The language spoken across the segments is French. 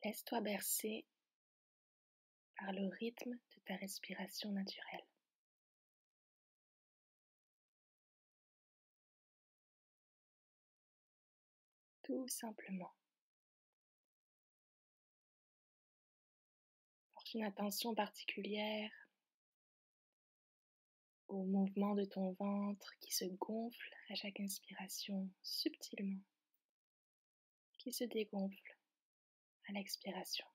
Laisse-toi bercer par le rythme de ta respiration naturelle. Tout simplement. Porte une attention particulière au mouvement de ton ventre qui se gonfle à chaque inspiration subtilement, qui se dégonfle à l'expiration.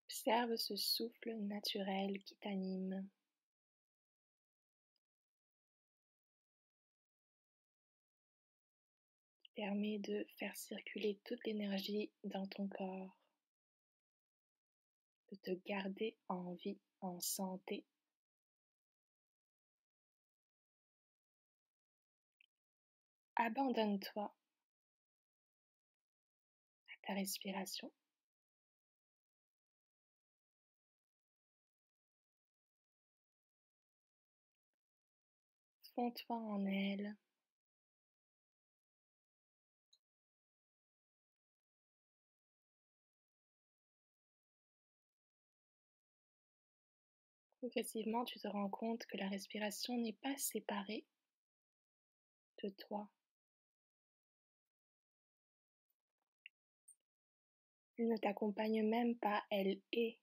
Observe ce souffle naturel qui t'anime. Qui permet de faire circuler toute l'énergie dans ton corps, de te garder en vie, en santé. Abandonne-toi à ta respiration. Fonds-toi en elle. Progressivement, tu te rends compte que la respiration n'est pas séparée de toi. Elle ne t'accompagne même pas, elle est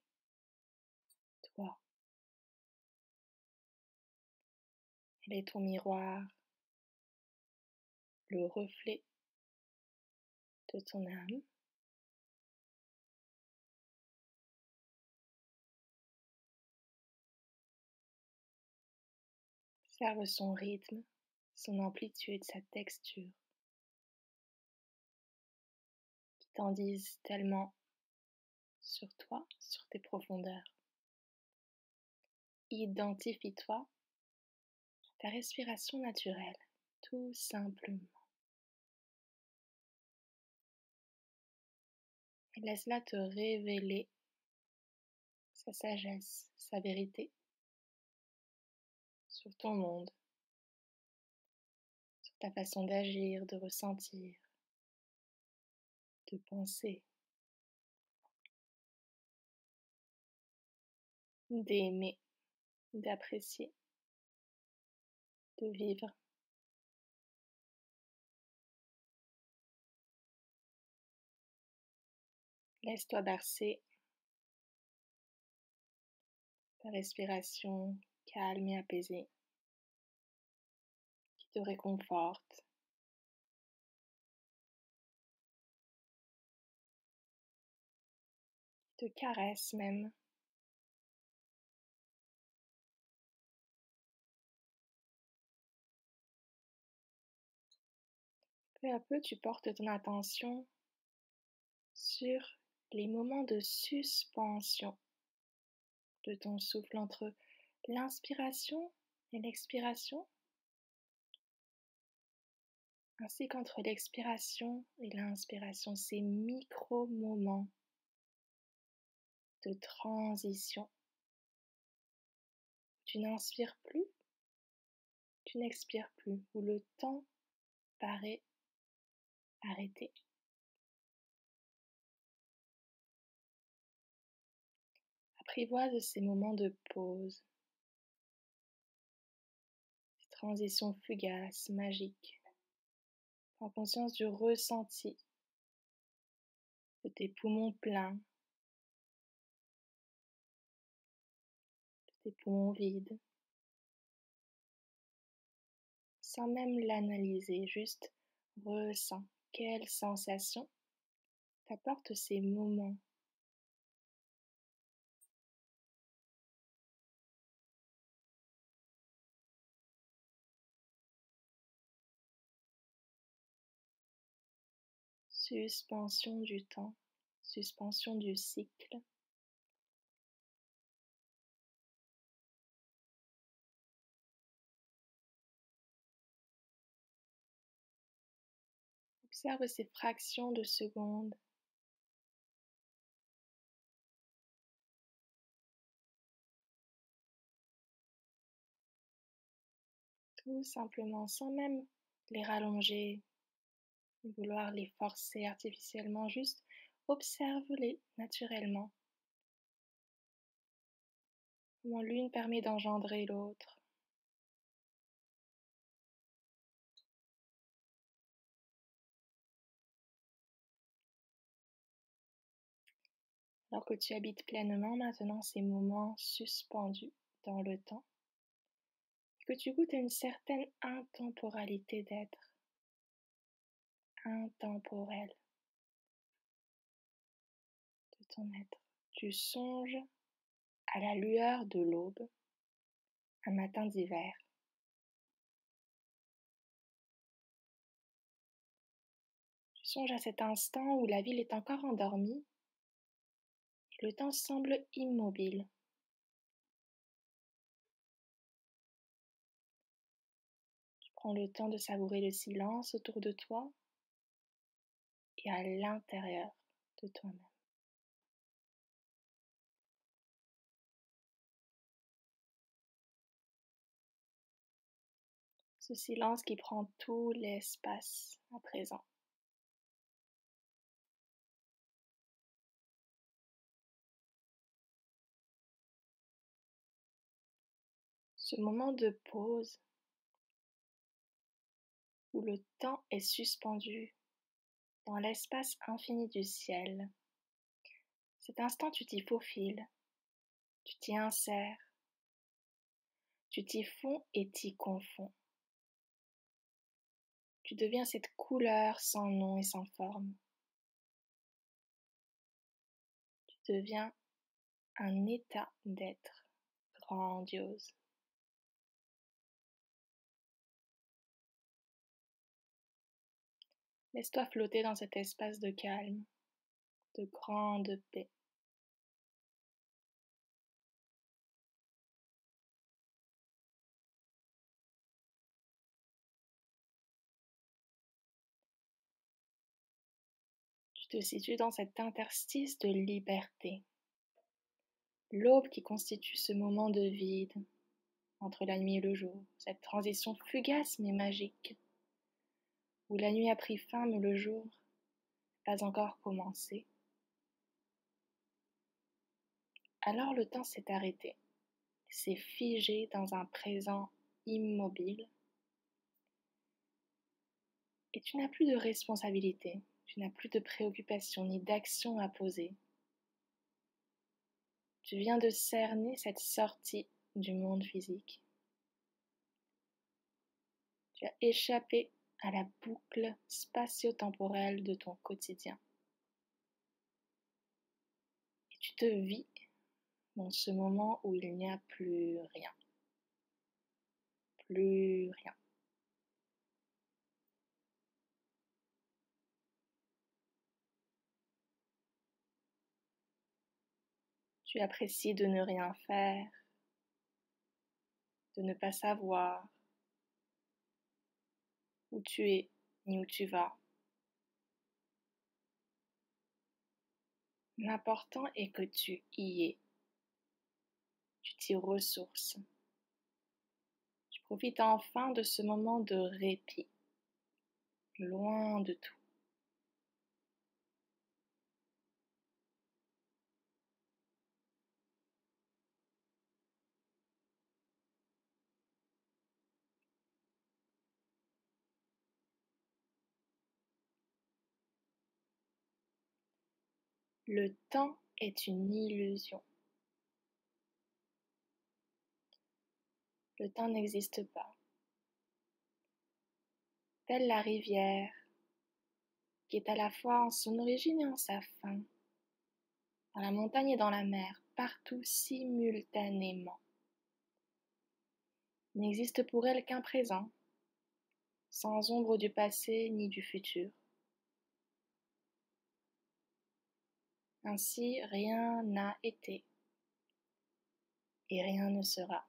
toi. Elle est ton miroir, le reflet de ton âme. Observe son rythme, son amplitude, sa texture, qui t'en disent tellement sur toi, sur tes profondeurs. Identifie-toi à ta respiration naturelle, tout simplement. Et laisse-la te révéler sa sagesse, sa vérité sur ton monde, sur ta façon d'agir, de ressentir, de penser, d'aimer, d'apprécier, de vivre. Laisse-toi bercer, ta respiration calme et apaisée qui te réconforte, qui te caresse même. Peu à peu, tu portes ton attention sur les moments de suspension de ton souffle entre l'inspiration et l'expiration, ainsi qu'entre l'expiration et l'inspiration, ces micro-moments de transition. Tu n'inspires plus, tu n'expires plus, où le temps paraît arrêté. Apprivoise ces moments de pause, ces transitions fugaces, magiques. Prends conscience du ressenti de tes poumons pleins, de tes poumons vides, sans même l'analyser, juste ressens quelle sensation t'apportent ces moments. Suspension du temps, suspension du cycle. Observe ces fractions de secondes. Tout simplement, sans même les rallonger, vouloir les forcer artificiellement, juste observe-les naturellement. Comment l'une permet d'engendrer l'autre. Alors que tu habites pleinement maintenant ces moments suspendus dans le temps, que tu goûtes à une certaine intemporalité d'être, intemporelle de ton être. Tu songes à la lueur de l'aube, un matin d'hiver. Tu songes à cet instant où la ville est encore endormie et le temps semble immobile. Tu prends le temps de savourer le silence autour de toi et à l'intérieur de toi-même. Ce silence qui prend tout l'espace à présent. Ce moment de pause où le temps est suspendu dans l'espace infini du ciel. Cet instant, tu t'y faufiles, tu t'y insères, tu t'y fonds et t'y confonds. Tu deviens cette couleur sans nom et sans forme. Tu deviens un état d'être grandiose. Laisse-toi flotter dans cet espace de calme, de grande paix. Tu te situes dans cet interstice de liberté. L'aube qui constitue ce moment de vide entre la nuit et le jour, cette transition fugace mais magique, où la nuit a pris fin mais le jour n'a pas encore commencé. Alors le temps s'est arrêté, s'est figé dans un présent immobile, et tu n'as plus de responsabilité, tu n'as plus de préoccupation ni d'action à poser. Tu viens de cerner cette sortie du monde physique. Tu as échappé à la boucle spatio-temporelle de ton quotidien. Et tu te vis dans ce moment où il n'y a plus rien. Plus rien. Tu apprécies de ne rien faire, de ne pas savoir où tu es ni où tu vas. L'important est que tu y es. Tu t'y ressources. Tu profites enfin de ce moment de répit, loin de tout. Le temps est une illusion. Le temps n'existe pas. Telle la rivière, qui est à la fois en son origine et en sa fin, dans la montagne et dans la mer, partout simultanément. Il n'existe pour elle qu'un présent, sans ombre du passé ni du futur. Ainsi, rien n'a été et rien ne sera,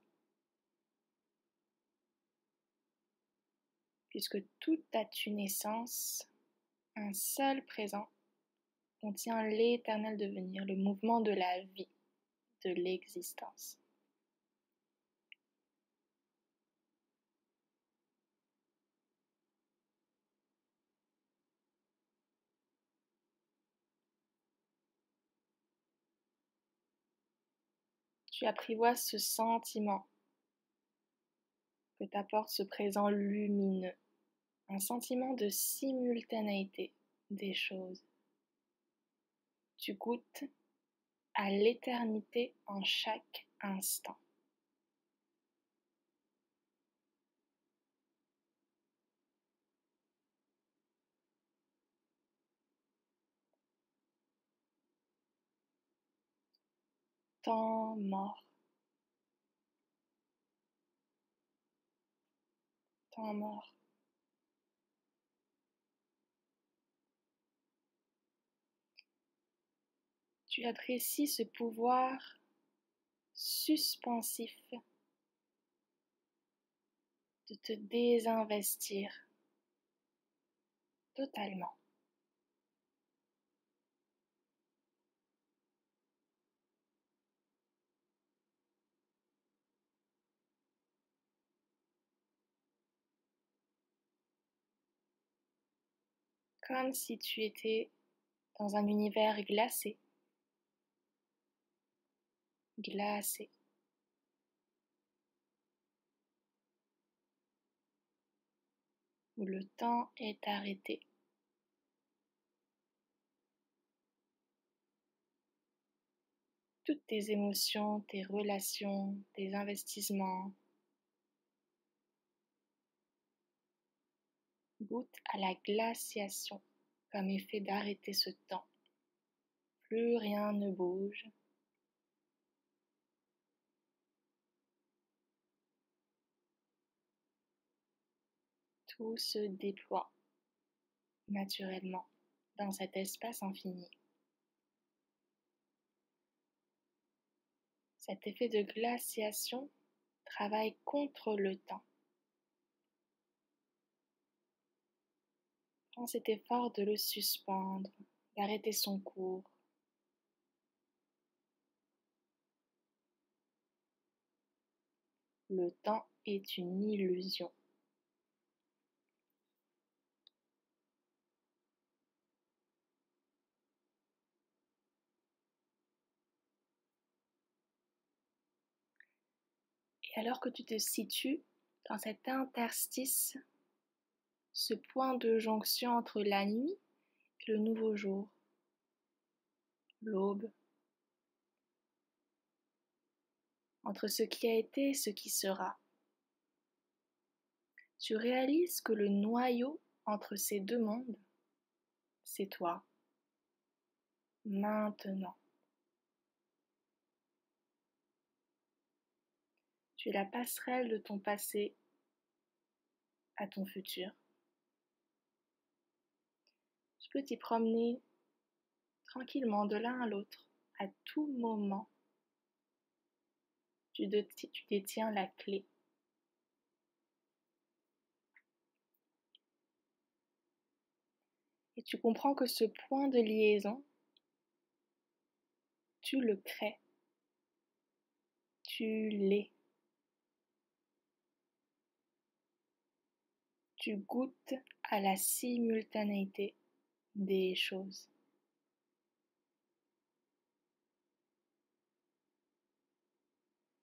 puisque tout a eu naissance un seul présent contient l'éternel devenir, le mouvement de la vie, de l'existence. Tu apprivoises ce sentiment que t'apporte ce présent lumineux, un sentiment de simultanéité des choses. Tu goûtes à l'éternité en chaque instant. Temps mort, temps mort. Tu apprécies ce pouvoir suspensif de te désinvestir totalement. Comme si tu étais dans un univers glacé, glacé, où le temps est arrêté. Toutes tes émotions, tes relations, tes investissements goûtent à la glaciation comme effet d'arrêter ce temps. Plus rien ne bouge. Tout se déploie naturellement dans cet espace infini. Cet effet de glaciation travaille contre le temps. Prends cet effort de le suspendre, d'arrêter son cours. Le temps est une illusion. Et alors que tu te situes dans cet interstice, ce point de jonction entre la nuit et le nouveau jour, l'aube, entre ce qui a été et ce qui sera, tu réalises que le noyau entre ces deux mondes, c'est toi, maintenant. Tu es la passerelle de ton passé à ton futur. Tu peux t'y promener tranquillement de l'un à l'autre, à tout moment. Tu détiens la clé. Et tu comprends que ce point de liaison, tu le crées. Tu l'es. Tu goûtes à la simultanéité des choses.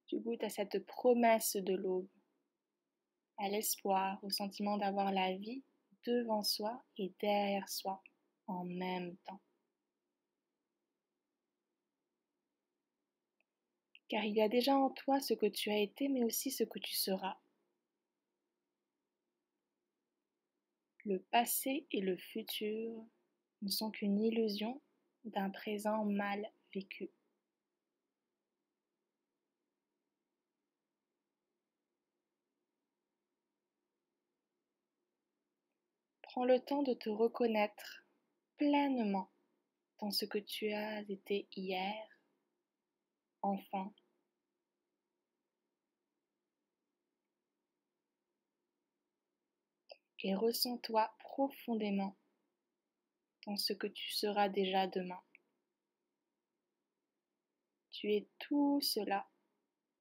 Tu goûtes à cette promesse de l'aube, à l'espoir, au sentiment d'avoir la vie devant soi et derrière soi en même temps. Car il y a déjà en toi ce que tu as été, mais aussi ce que tu seras. Le passé et le futur ne sont qu'une illusion d'un présent mal vécu. Prends le temps de te reconnaître pleinement dans ce que tu as été hier, enfant, et ressens-toi profondément dans ce que tu seras déjà demain. Tu es tout cela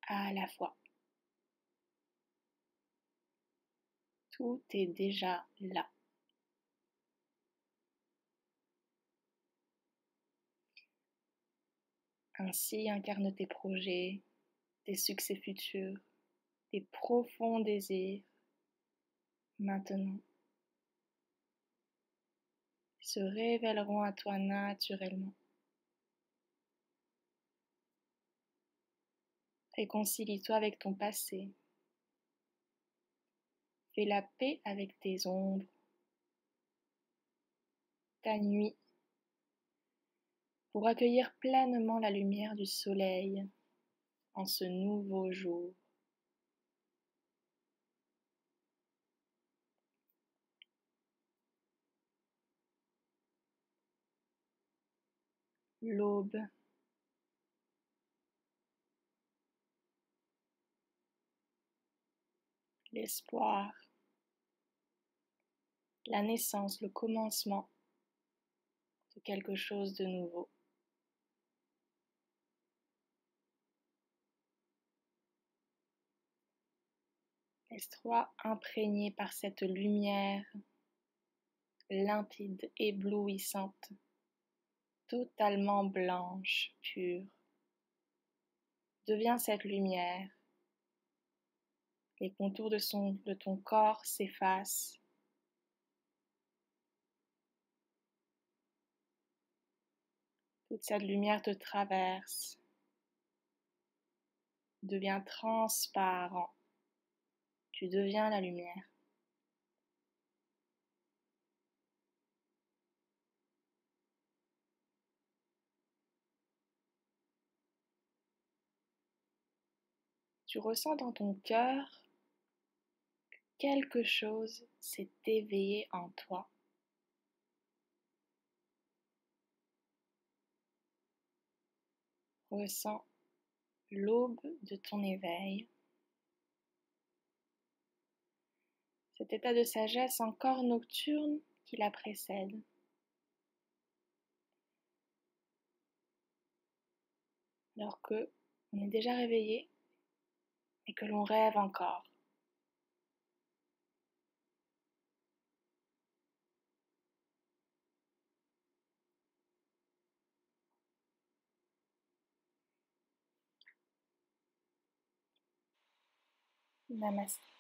à la fois. Tout est déjà là. Ainsi incarne tes projets, tes succès futurs, tes profonds désirs, maintenant. Ils se révéleront à toi naturellement. Réconcilie-toi avec ton passé. Fais la paix avec tes ombres, ta nuit, pour accueillir pleinement la lumière du soleil en ce nouveau jour. L'aube, l'espoir, la naissance, le commencement de quelque chose de nouveau. Laisse-toi imprégner par cette lumière limpide, éblouissante, totalement blanche, pure. Deviens cette lumière. Les contours de ton corps s'effacent. Toute cette lumière te traverse. Deviens transparent. Tu deviens la lumière. Tu ressens dans ton cœur que quelque chose s'est éveillé en toi. Ressens l'aube de ton éveil. Cet état de sagesse encore nocturne qui la précède. Alors que on est déjà réveillé et que l'on rêve encore. Namasté.